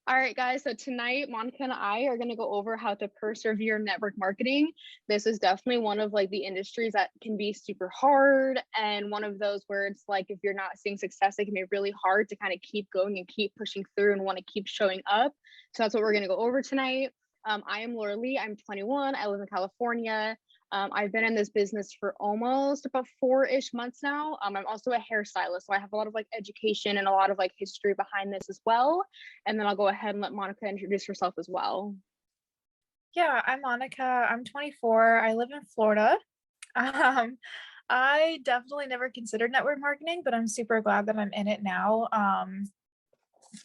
All right, guys. So tonight, Monica and I are going to go over how to persevere network marketing. This is definitely one of like the industries that can be super hard, and one of those where it's like if you're not seeing success, it can be really hard to kind of keep going and keep pushing through and want to keep showing up. So that's what we're going to go over tonight. I am Lauralee. I'm 21. I live in California. I've been in this business for almost about 4-ish months now. I'm also a hairstylist, so I have a lot of like education and a lot of like history behind this as well. And then I'll go ahead and let Monica introduce herself as well. Yeah, I'm Monica. I'm 24. I live in Florida. Um, I definitely never considered network marketing, but I'm super glad that I'm in it now.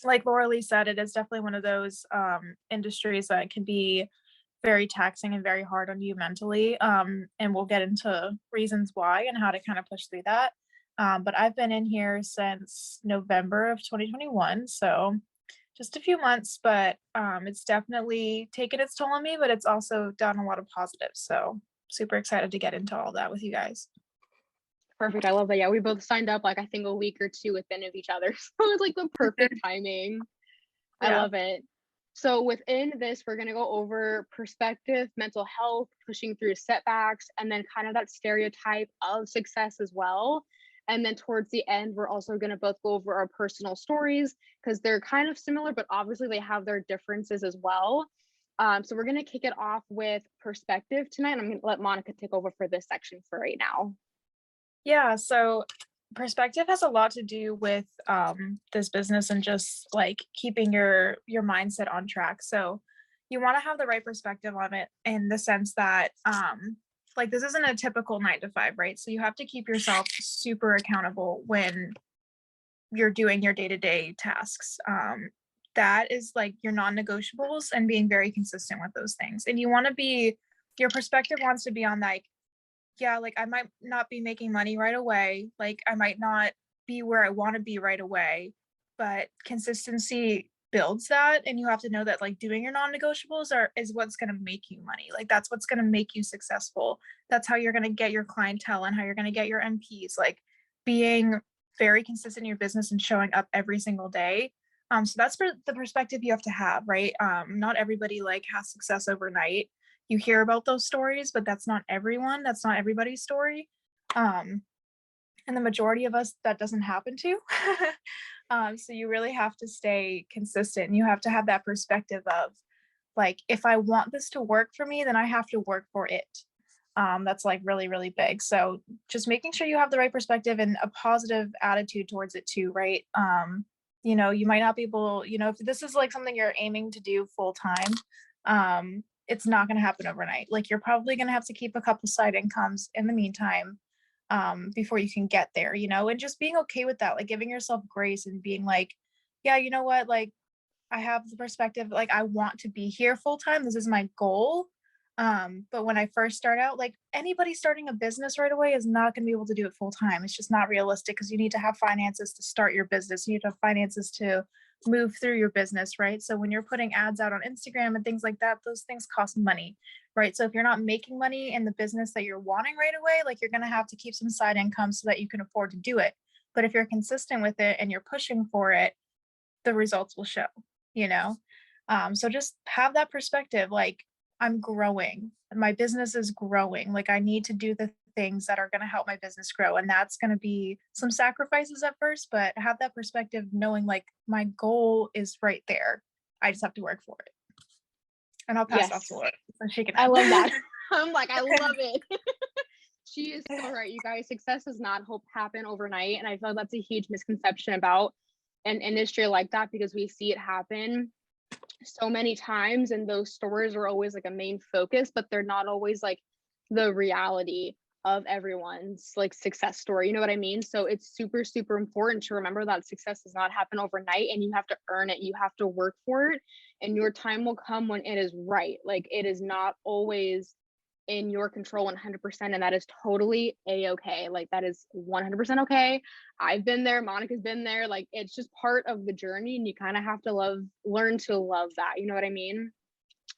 Like Laura Lee said, it is definitely one of those industries that can be very taxing and very hard on you mentally. And we'll get into reasons why and how to kind of push through that. But I've been in here since November of 2021. So just a few months, but it's definitely taken its toll on me, but it's also done a lot of positives. So super excited to get into all that with you guys. Perfect. I love that. Yeah, we both signed up like I think a week or two within of each other. So it's like the perfect timing. I Yeah. love it. So within this, we're going to go over perspective, mental health, pushing through setbacks, and then kind of that stereotype of success as well. And then towards the end, we're also going to both go over our personal stories because they're kind of similar, but obviously they have their differences as well. So we're going to kick it off with perspective tonight. I'm going to let Monica take over for this section for right now. Yeah. So perspective has a lot to do with this business and just like keeping your mindset on track. So you want to have the right perspective on it in the sense that like this isn't a typical 9 to 5, right? So you have to keep yourself super accountable when you're doing your day-to-day tasks. That is like your non-negotiables and being very consistent with those things. And you want to be, your perspective wants to be on like, yeah, like I might not be making money right away. Like I might not be where I want to be right away, but consistency builds that. And you have to know that like doing your non-negotiables is what's going to make you money. Like that's what's going to make you successful. That's how you're going to get your clientele and how you're going to get your MPs. Like being very consistent in your business and showing up every single day. So that's for the perspective you have to have, right? Not everybody like has success overnight. You hear about those stories, but that's not everyone. That's not everybody's story. Um, and the majority of us, that doesn't happen to. So you really have to stay consistent. You have to have that perspective of like, if I want this to work for me, then I have to work for it. That's like really, really big. So just making sure you have the right perspective and a positive attitude towards it too, right? You might not be able, if this is like something you're aiming to do full time, it's not going to happen overnight. Like you're probably going to have to keep a couple side incomes in the meantime, before you can get there, and just being okay with that, like giving yourself grace and being like, yeah, you know what, like I have the perspective, like I want to be here full time. This is my goal. But when I first start out, like anybody starting a business right away is not going to be able to do it full time. It's just not realistic because you need to have finances to start your business. You need to have finances to move through your business, right? So when you're putting ads out on Instagram and things like that, those things cost money, right? So if you're not making money in the business that you're wanting right away, like you're going to have to keep some side income so that you can afford to do it. But if you're consistent with it and you're pushing for it, the results will show, you know? So just have that perspective, like I'm growing, my business is growing. Like I need to do the things that are going to help my business grow. And that's going to be some sacrifices at first, but have that perspective knowing like my goal is right there. I just have to work for it. And I'll pass it off to Yes, Laura so she can I add. love that. I'm like, I love it. She is so right, you guys. Success does not happen overnight. And I feel like that's a huge misconception about an industry like that because we see it happen so many times. And those stories are always like a main focus, but they're not always like the reality of everyone's like success story. You know what I mean? So it's super, super important to remember that success does not happen overnight and you have to earn it. You have to work for it. And your time will come when it is right. Like it is not always in your control 100%, and that is totally a-okay. Like that is 100% okay. I've been there, Monica's been there. Like it's just part of the journey and you kind of have to learn to love that, you know what I mean?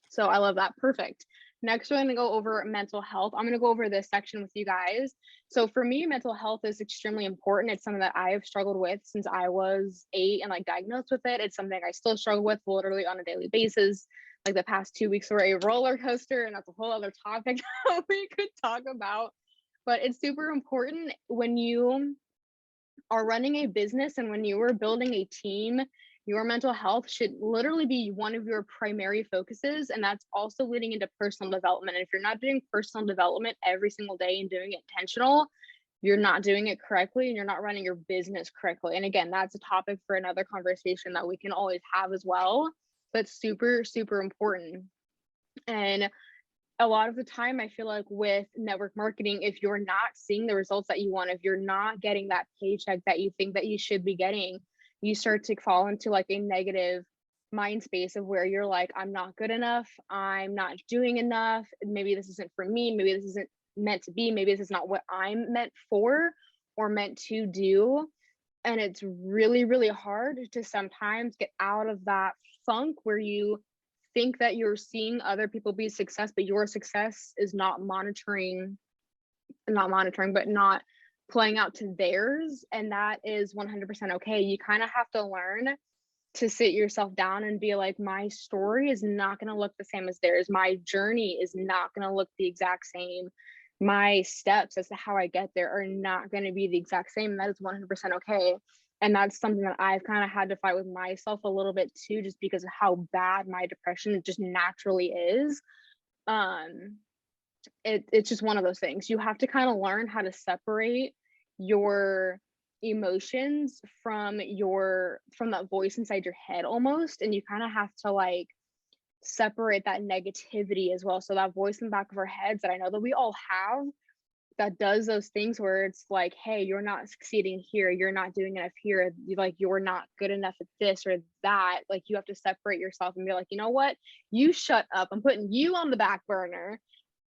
So I love that. Perfect. Next, we're going to go over mental health. I'm going to go over this section with you guys. So for me, mental health is extremely important. It's something that I have struggled with since I was 8 and like diagnosed with it. It's something I still struggle with literally on a daily basis. Like the past 2 weeks were a roller coaster, and that's a whole other topic that we could talk about. But it's super important when you are running a business and when you are building a team. Your mental health should literally be one of your primary focuses, and that's also leading into personal development. And if you're not doing personal development every single day and doing it intentional, you're not doing it correctly and you're not running your business correctly. And again, that's a topic for another conversation that we can always have as well. But super, super important. And a lot of the time, I feel like with network marketing, if you're not seeing the results that you want, if you're not getting that paycheck that you think that you should be getting, you start to fall into like a negative mind space of where you're like, I'm not good enough, I'm not doing enough, maybe this isn't for me, maybe this isn't meant to be, maybe this is not what I'm meant for or meant to do. And it's really, really hard to sometimes get out of that funk where you think that you're seeing other people be success, but your success is not but not playing out to theirs. And that is 100% okay. You kind of have to learn to sit yourself down and be like, my story is not going to look the same as theirs. My journey is not going to look the exact same. My steps as to how I get there are not going to be the exact same. And that is 100% okay. And that's something that I've kind of had to fight with myself a little bit too, just because of how bad my depression just naturally is. It's just one of those things. You have to kind of learn how to separate your emotions from that voice inside your head almost. And you kind of have to like separate that negativity as well. So that voice in the back of our heads that I know that we all have, that does those things where it's like, hey, you're not succeeding here, you're not doing enough here, you're not good enough at this or that. Like you have to separate yourself and be like, you know what, you shut up, I'm putting you on the back burner.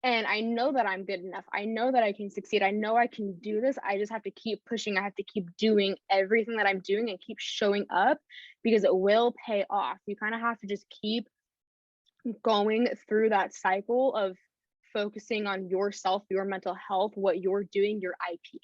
And I know that I'm good enough, I know that I can succeed, I know I can do this. I just have to keep pushing, I have to keep doing everything that I'm doing and keep showing up, because it will pay off. You kind of have to just keep going through that cycle of focusing on yourself, your mental health, what you're doing, your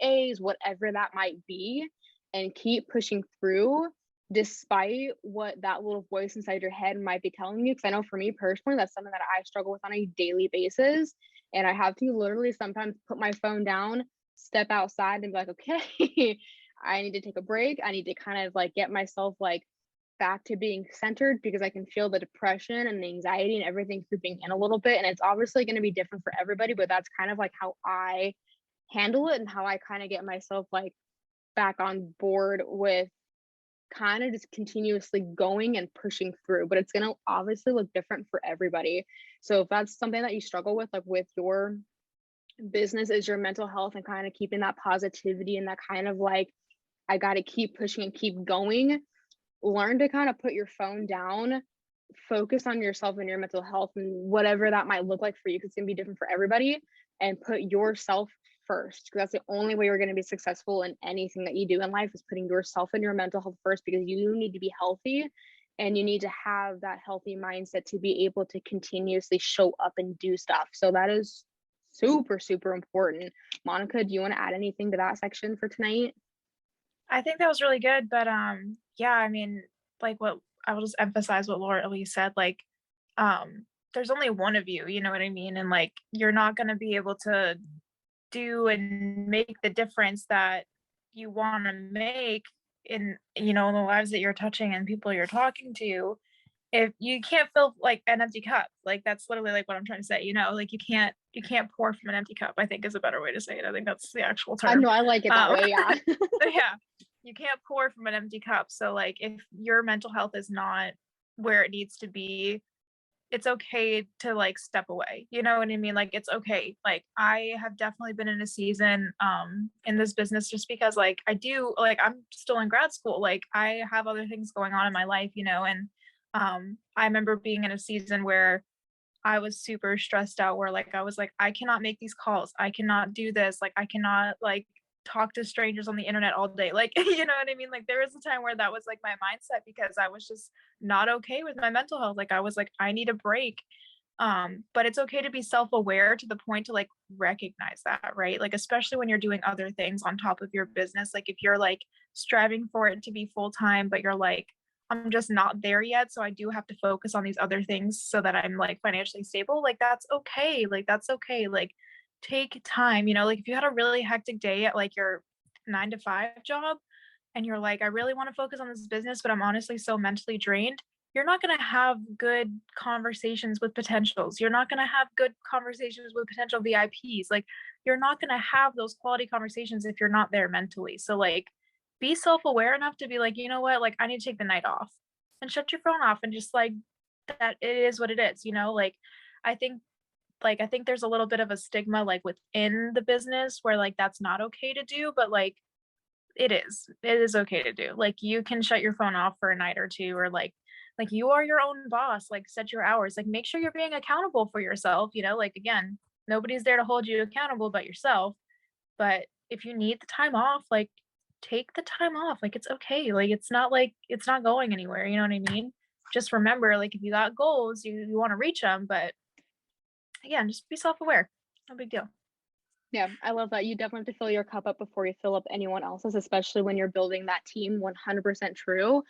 IPAs, whatever that might be, and keep pushing through despite what that little voice inside your head might be telling you. Because I know for me personally, that's something that I struggle with on a daily basis. And I have to literally sometimes put my phone down, step outside and be like, okay, I need to take a break. I need to kind of like get myself like back to being centered, because I can feel the depression and the anxiety and everything creeping in a little bit. And it's obviously going to be different for everybody, but that's kind of like how I handle it and how I kind of get myself like back on board with kind of just continuously going and pushing through. But it's going to obviously look different for everybody. So if that's something that you struggle with, like with your business, is your mental health and kind of keeping that positivity and that kind of like, I got to keep pushing and keep going, learn to kind of put your phone down, focus on yourself and your mental health and whatever that might look like for you, because it's going to be different for everybody, and put yourself first, because that's the only way you're going to be successful in anything that you do in life, is putting yourself and your mental health first, because you need to be healthy and you need to have that healthy mindset to be able to continuously show up and do stuff. So that is super, super important. Monica, do you want to add anything to that section for tonight? I think that was really good, but yeah, I mean, like what I will just emphasize what Lauralee said, like there's only one of you, you know what I mean? And like you're not going to be able to do and make the difference that you want to make in, you know, the lives that you're touching and people you're talking to, if you can't fill like an empty cup. Like that's literally like what I'm trying to say, you know, like you can't pour from an empty cup, I think is a better way to say it. I think that's the actual term. I know, I like it that way. Yeah. Yeah, you can't pour from an empty cup. So like if your mental health is not where it needs to be, it's okay to like step away, you know what I mean? Like it's okay. Like I have definitely been in a season in this business, just because like I do, like I'm still in grad school, like I have other things going on in my life, you know. And I remember being in a season where I was super stressed out, where like I was like, I cannot make these calls, I cannot do this, like I cannot like talk to strangers on the internet all day, like you know what I mean? Like there was a time where that was like my mindset, because I was just not okay with my mental health. Like I was like, I need a break. But it's okay to be self-aware to the point to like recognize that, right? Like, especially when you're doing other things on top of your business. Like if you're like striving for it to be full-time, but you're like, I'm just not there yet. So I do have to focus on these other things so that I'm like financially stable. Like that's okay. Like that's okay. Like take time, like if you had a really hectic day at like your 9 to 5 job and you're like, I really want to focus on this business, but I'm honestly so mentally drained, you're not going to have good conversations with potentials. You're not going to have good conversations with potential VIPs. Like, you're not going to have those quality conversations if you're not there mentally. So, like, be self aware enough to be like, you know what? Like, I need to take the night off and shut your phone off and just like that it is what it is, Like, I think I think there's a little bit of a stigma like within the business where like that's not okay to do, but like it is okay to do. Like you can shut your phone off for a night or two, or like you are your own boss, like set your hours, like make sure you're being accountable for yourself, like again, nobody's there to hold you accountable but yourself. But if you need the time off, like take the time off. Like it's okay. Like it's not going anywhere, you know what I mean? Just remember, like if you got goals, you want to reach them, but again, just be self-aware. No big deal. Yeah, I love that. You definitely have to fill your cup up before you fill up anyone else's, especially when you're building that team. 100% true.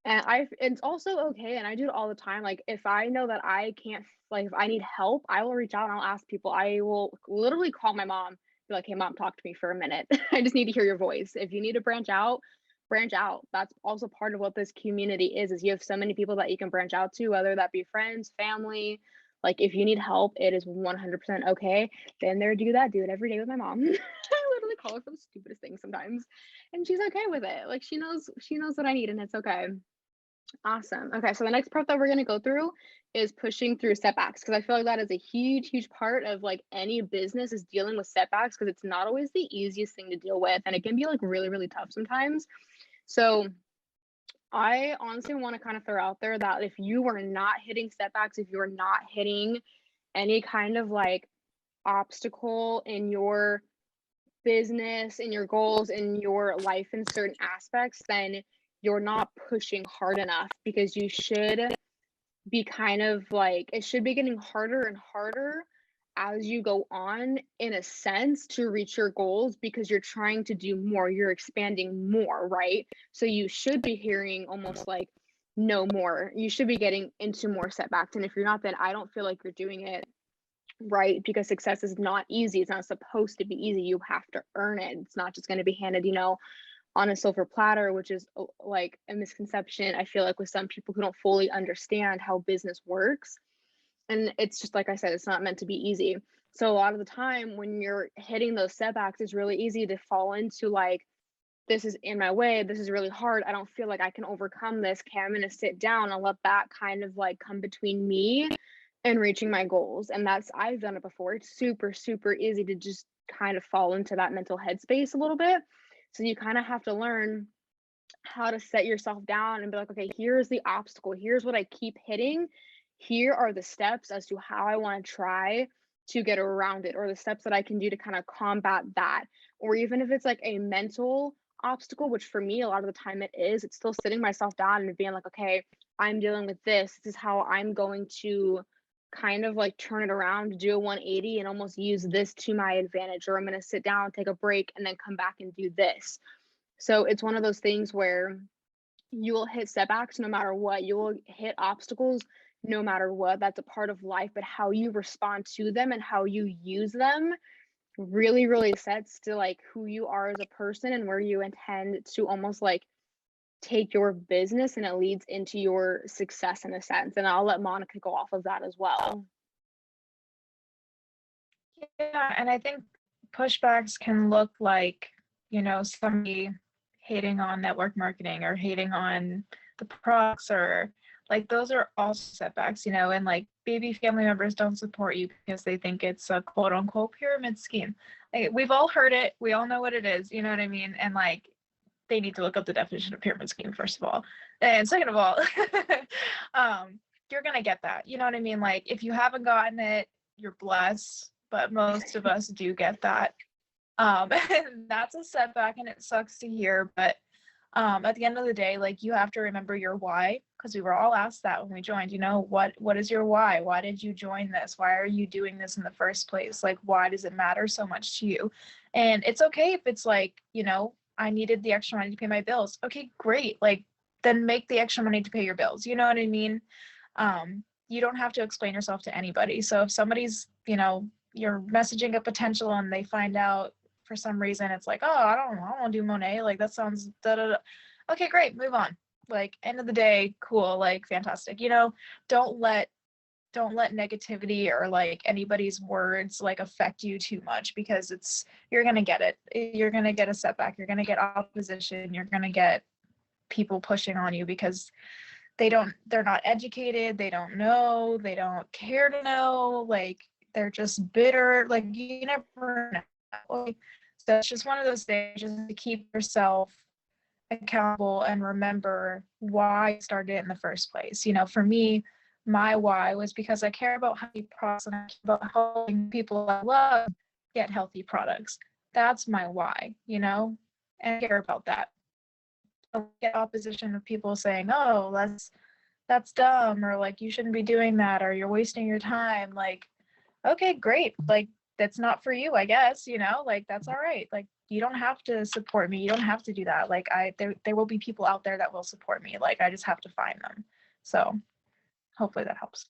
And it's also okay. And I do it all the time. Like if I know that I can't, like if I need help, I will reach out and I'll ask people. I will literally call my mom, be like, hey mom, talk to me for a minute. I just need to hear your voice. If you need to branch out, branch out. That's also part of what this community is you have so many people that you can branch out to, whether that be friends, family. Like if you need help, it is 100% okay. Been there, do it every day with my mom. I literally call her for the stupidest things sometimes, and she's okay with it. Like she knows what I need, and it's okay. Awesome. Okay, so the next part that we're going to go through is pushing through setbacks, because I feel like that is a huge part of like any business is dealing with setbacks, because it's not always the easiest thing to deal with, and it can be like really tough sometimes. So I honestly want to kind of throw out there that if you are not hitting setbacks, if you're not hitting any kind of like obstacle in your business, in your goals, in your life, in certain aspects, then you're not pushing hard enough, because you should be kind of like, it should be getting harder and harder as you go on, in a sense, to reach your goals, because you're trying to do more, you're expanding more, right? So you should be hearing almost like no more, you should be getting into more setbacks. And if you're not, then I don't feel like you're doing it right, because success is not easy. It's not supposed to be easy. You have to earn it. It's not just going to be handed, on a silver platter, which is like a misconception, I feel like, with some people who don't fully understand how business works. And it's just like I said, it's not meant to be easy. So a lot of the time when you're hitting those setbacks, it's really easy to fall into like, this is in my way, this is really hard, I don't feel like I can overcome this. Okay, I'm going to sit down and let that kind of like come between me and reaching my goals. And I've done it before. It's super easy to just kind of fall into that mental headspace a little bit. So you kind of have to learn how to set yourself down and be like, okay, here's the obstacle, here's what I keep hitting, here are the steps as to how I want to try to get around it, or the steps that I can do to kind of combat that. Or even if it's like a mental obstacle, which for me a lot of the time it's still sitting myself down and being like, okay, I'm dealing with this is how I'm going to kind of like turn it around, do a 180 and almost use this to my advantage, or I'm going to sit down, take a break, and then come back and do this. So it's one of those things where you will hit setbacks no matter what. You will hit obstacles no matter what. That's a part of life, but how you respond to them and how you use them really sets to like who you are as a person and where you intend to almost like take your business, and it leads into your success in a sense. And I'll let Monica go off of that as well. Yeah, and I think pushbacks can look like, somebody hating on network marketing or hating on the products, or like those are all setbacks, and like maybe family members don't support you because they think it's a quote unquote pyramid scheme. Like, we've all heard it, we all know what it is, you know what I mean? And like they need to look up the definition of pyramid scheme, first of all. And second of all, you're gonna get that, you know what I mean? Like if you haven't gotten it, you're blessed, but most of us do get that. And that's a setback and it sucks to hear, but at the end of the day, like you have to remember your why. because we were all asked that when we joined, you know, what is your why? Why did you join this? Why are you doing this in the first place? Like, why does it matter so much to you? And it's okay if it's like, you know, I needed the extra money to pay my bills. Okay, great. Like, then make the extra money to pay your bills. You know what I mean? You don't have to explain yourself to anybody. So if somebody's, you know, you're messaging a potential and they find out for some reason, it's like, oh, I don't want to do Monet. Like, that sounds da da da. Okay, great, move on. Like, end of the day, cool, like, fantastic. You know, don't let negativity or like anybody's words like affect you too much, because you're gonna get it. You're gonna get a setback. You're gonna get opposition. You're gonna get people pushing on you because they're not educated. They don't know. They don't care to know. Like, they're just bitter. Like, you never know. So it's just one of those things, just to keep yourself accountable and remember why I started it in the first place. You know, for me, my why was because I care about healthy products and I care about helping people I love get healthy products. That's my why, you know, and I care about that. I get opposition of people saying, oh, that's dumb, or like, you shouldn't be doing that, or you're wasting your time. Like, okay, great. Like, that's not for you, I guess, you know, like, that's all right. Like, you don't have to support me. You don't have to do that. Like, there will be people out there that will support me. Like, I just have to find them. So hopefully that helps.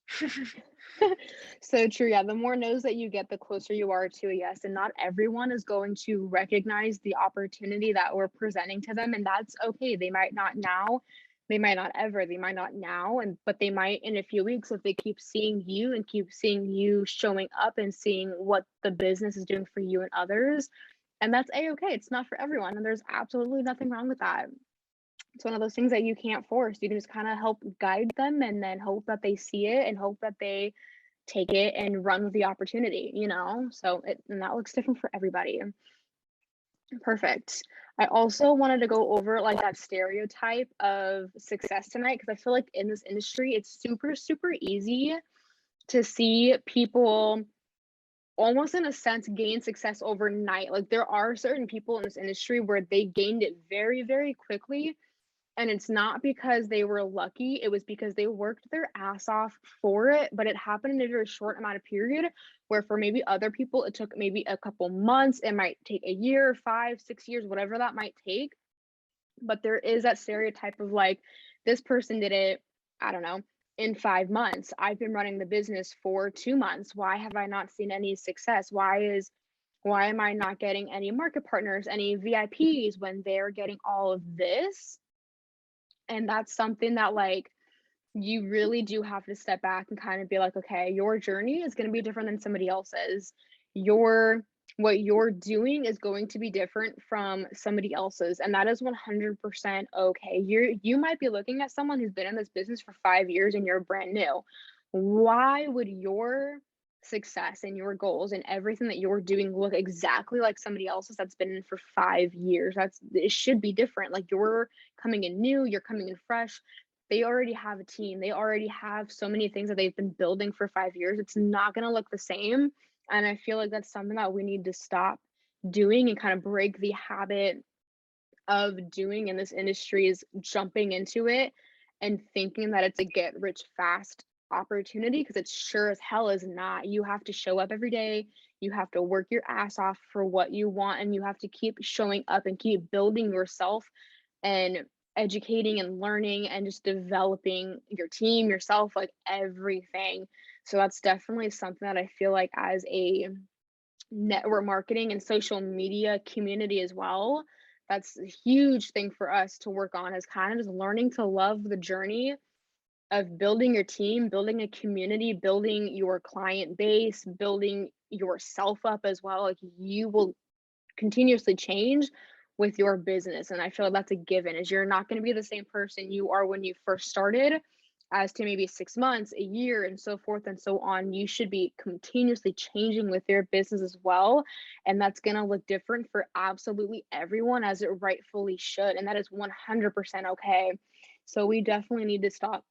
So true. Yeah. The more no's that you get, the closer you are to a yes. And not everyone is going to recognize the opportunity that we're presenting to them. And that's okay. They might not now, they might not ever, they might not now, but they might in a few weeks if they keep seeing you and keep seeing you showing up and seeing what the business is doing for you and others. And that's a-okay. It's not for everyone. And there's absolutely nothing wrong with that. It's one of those things that you can't force. You can just kind of help guide them and then hope that they see it and hope that they take it and run with the opportunity, you know? So and that looks different for everybody. Perfect. I also wanted to go over like that stereotype of success tonight, because I feel like in this industry, it's super, super easy to see people almost in a sense gain success overnight. Like, there are certain people in this industry where they gained it very, very quickly. And it's not because they were lucky, it was because they worked their ass off for it, but it happened in a very short amount of period, where for maybe other people, it took maybe a couple months, it might take a year, 5, 6 years, whatever that might take. But there is that stereotype of like, this person did it, I don't know, in 5 months. I've been running the business for 2 months. Why have I not seen any success? Why am I not getting any market partners, any VIPs when they're getting all of this? And that's something that like you really do have to step back and kind of be like, okay, your journey is going to be different than somebody else's. What you're doing is going to be different from somebody else's, and that is 100% okay. You might be looking at someone who's been in this business for 5 years and you're brand new. Why would your success and your goals and everything that you're doing look exactly like somebody else's that's been in for 5 years? It should be different. Like, you're coming in new, you're coming in fresh. They already have a team. They already have so many things that they've been building for 5 years. It's not going to look the same. And I feel like that's something that we need to stop doing and kind of break the habit of doing in this industry, is jumping into it and thinking that it's a get rich fast opportunity, because it sure as hell is not. You have to show up every day. You have to work your ass off for what you want, and you have to keep showing up and keep building yourself and educating and learning and just developing your team, yourself, like everything. So that's definitely something that I feel like as a network marketing and social media community as well, that's a huge thing for us to work on, is kind of just learning to love the journey of building your team, building a community, building your client base, building yourself up as well. Like, you will continuously change with your business. And I feel like that's a given, is you're not going to be the same person you are when you first started as to maybe 6 months, a year, and so forth and so on. You should be continuously changing with your business as well. And that's going to look different for absolutely everyone, as it rightfully should. And that is 100% okay. So we definitely need to stop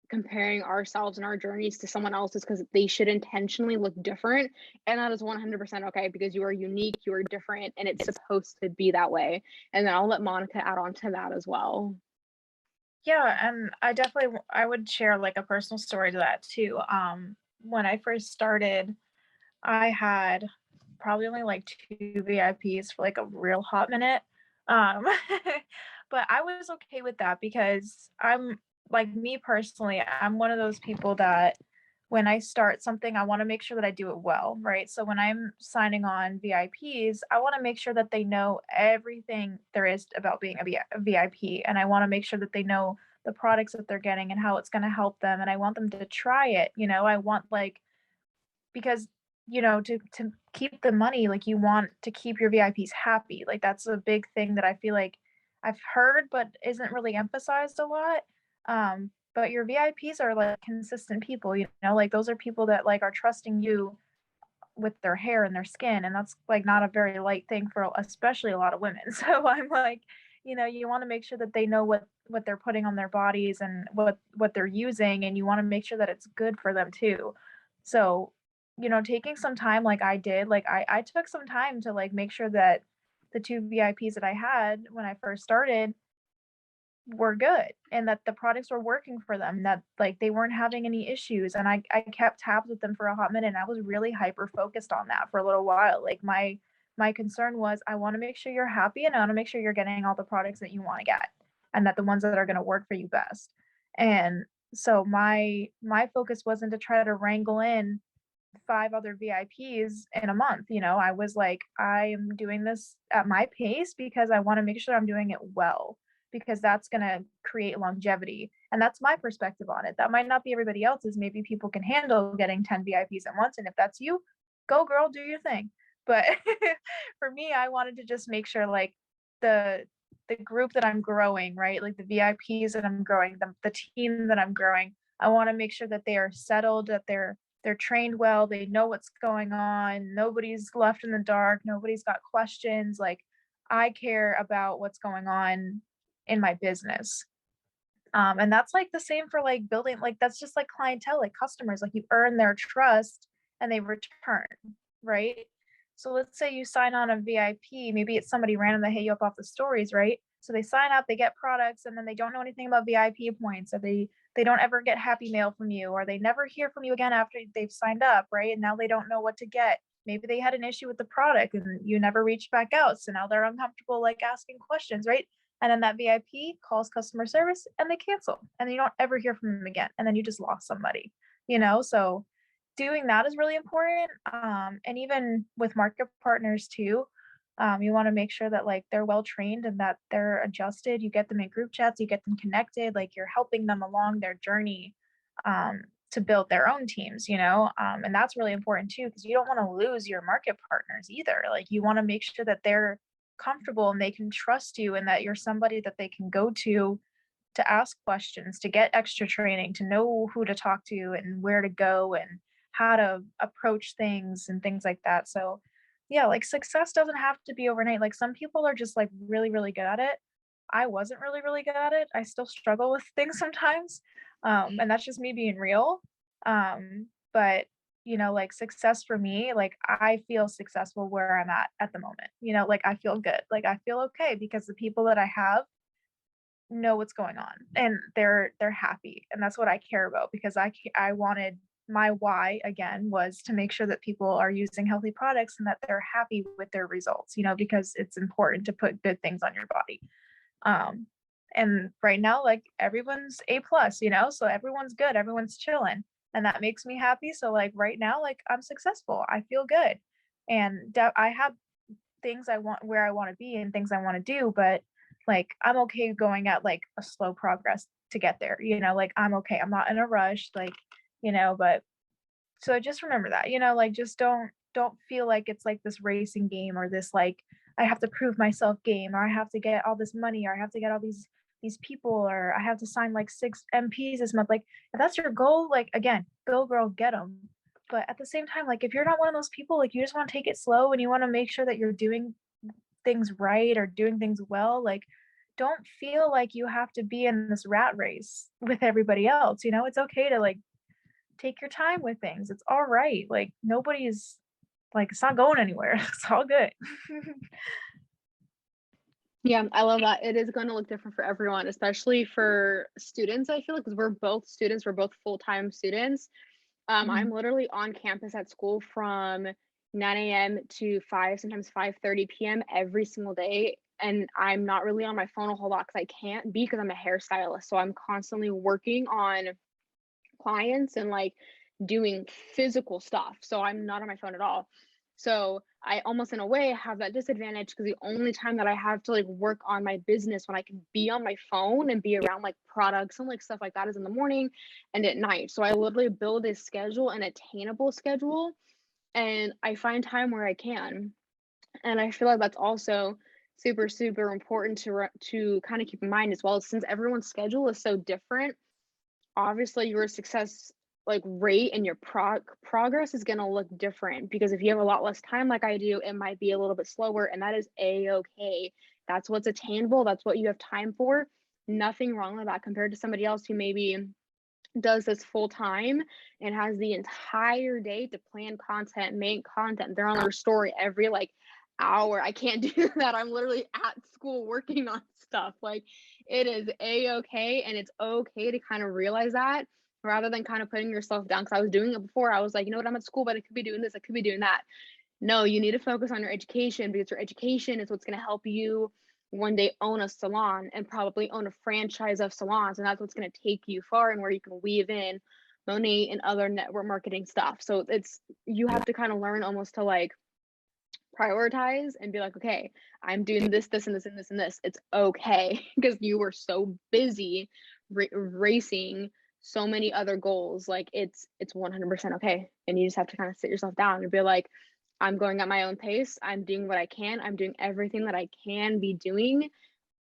comparing ourselves and our journeys to someone else's, because they should intentionally look different. And that is 100% okay, because you are unique, you are different, and it's supposed to be that way. And then I'll let Monica add on to that as well. Yeah, and I would share like a personal story to that too. When I first started, I had probably only like 2 VIPs for like a real hot minute. Um, but I was okay with that because I'm like me personally, I'm one of those people that when I start something, I want to make sure that I do it well, right? So when I'm signing on VIPs, I want to make sure that they know everything there is about being a VIP. And I want to make sure that they know the products that they're getting and how it's going to help them. And I want them to try it. I want like, because to keep the money, like you want to keep your VIPs happy. Like that's a big thing that I feel like I've heard but isn't really emphasized a lot. But your VIPs are like consistent people, like those are people that like are trusting you with their hair and their skin, and that's like not a very light thing for especially a lot of women. So I'm like, you want to make sure that they know what they're putting on their bodies and what they're using, and you want to make sure that it's good for them too. So taking some time like I did, like I took some time to like make sure that the two VIPs that I had when I first started were good and that the products were working for them, that like they weren't having any issues, and I kept tabs with them for a hot minute, and I was really hyper focused on that for a little while. Like my concern was I want to make sure you're happy, and I want to make sure you're getting all the products that you want to get, and that the ones that are going to work for you best. And so my focus wasn't to try to wrangle in 5 other VIPs in a month. I was like, I am doing this at my pace because I want to make sure I'm doing it well, because that's going to create longevity. And that's my perspective on it. That might not be everybody else's. Maybe people can handle getting 10 VIPs at once. And if that's you, go girl, do your thing. But for me, I wanted to just make sure like the the group that I'm growing, right? Like the VIPs that I'm growing, the team that I'm growing, I want to make sure that they are settled, that they're trained well, they know what's going on, nobody's left in the dark, nobody's got questions. Like I care about what's going on in my business. And that's like the same for like building, like that's just like clientele, like customers, like you earn their trust and they return, right? So let's say you sign on a VIP, maybe it's somebody random that hit you up off the stories, right? So they sign up, they get products, and then they don't know anything about VIP points, or they don't ever get happy mail from you, or they never hear from you again after they've signed up, right? And now they don't know what to get. Maybe they had an issue with the product and you never reached back out. So now they're uncomfortable like asking questions, right? And then that VIP calls customer service and they cancel and you don't ever hear from them again. And then you just lost somebody. So doing that is really important. And even with market partners too, you want to make sure that like they're well trained and that they're adjusted. You get them in group chats, you get them connected, like you're helping them along their journey to build their own teams. And that's really important too, because you don't want to lose your market partners either. Like you want to make sure that they're comfortable and they can trust you and that you're somebody that they can go to ask questions, to get extra training, to know who to talk to and where to go and how to approach things and things like that. So yeah, like success doesn't have to be overnight. Like some people are just like really, really good at it. I wasn't really, really good at it. I still struggle with things sometimes. And that's just me being real. But like success for me, like I feel successful where I'm at the moment. Like I feel good. Like I feel okay because the people that I have know what's going on and they're happy, and that's what I care about, because I wanted, my why again was to make sure that people are using healthy products and that they're happy with their results, because it's important to put good things on your body. um and right now like everyone's A plus, so everyone's good, everyone's chilling, and that makes me happy. So like right now, like I'm successful, I feel good, and I have things I want, where I want to be and things I want to do, but like I'm okay going at like a slow progress to get there, like I'm okay, I'm not in a rush, like but so just remember that, like just don't feel like it's like this racing game or this like I have to prove myself game, or I have to get all this money, or I have to get all these people, or I have to sign like 6 MPs this month. Like if that's your goal, like again, go girl, get them. But at the same time, like if you're not one of those people, like you just want to take it slow and you want to make sure that you're doing things right or doing things well, like don't feel like you have to be in this rat race with everybody else. It's okay to like take your time with things. It's all right. Like nobody's like, it's not going anywhere. It's all good. Yeah, I love that. It is going to look different for everyone, especially for students. I feel like because we're both students, we're both full-time students. I'm Mhm. literally on campus at school from 9 a.m. to 5, sometimes 5:30 p.m. every single day. And I'm not really on my phone a whole lot because I can't be because I'm a hairstylist. So I'm constantly working on clients and like doing physical stuff. So I'm not on my phone at all. So I almost in a way have that disadvantage because the only time that I have to like work on my business when I can be on my phone and be around like products and like stuff like that is in the morning and at night. So I literally build a schedule, an attainable schedule, and I find time where I can. And I feel like that's also super, super important to kind of keep in mind as well, since everyone's schedule is so different. Obviously your success like rate and your progress is going to look different because if you have a lot less time like I do, it might be a little bit slower, and that is a-okay. That's what's attainable, that's what you have time for. Nothing wrong with that compared to somebody else who maybe does this full time and has the entire day to plan content, make content. They're on their story every like hour. I can't do that. I'm literally at school working on stuff. Like it is a-okay, and it's okay to kind of realize that rather than kind of putting yourself down. Because I was doing it before. I was like, you know what, I'm at school, but I could be doing this, I could be doing that. No, you need to focus on your education because your education is what's going to help you one day own a salon and probably own a franchise of salons. And that's what's going to take you far and where you can weave in Monet and other network marketing stuff. So it's, you have to kind of learn almost to like prioritize and be like, okay, I'm doing this, this, and this, and this, and this. It's okay because you were so busy racing so many other goals. Like it's 100% okay. And you just have to kind of sit yourself down and be like, I'm going at my own pace. I'm doing what I can. I'm doing everything that I can be doing.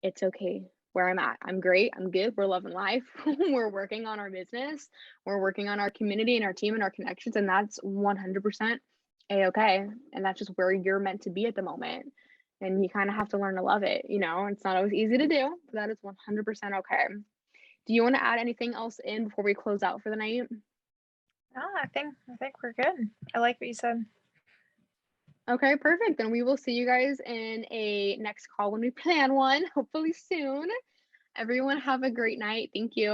It's okay where I'm at. I'm great. I'm good. We're loving life. We're working on our business. We're working on our community and our team and our connections. And that's 100% a-okay. And that's just where you're meant to be at the moment. And you kind of have to learn to love it. You know, it's not always easy to do, but that is 100% okay. Do you want to add anything else in before we close out for the night? No, I think we're good. I like what you said. Okay, perfect. Then we will see you guys in a next call when we plan one, hopefully soon. Everyone have a great night. Thank you.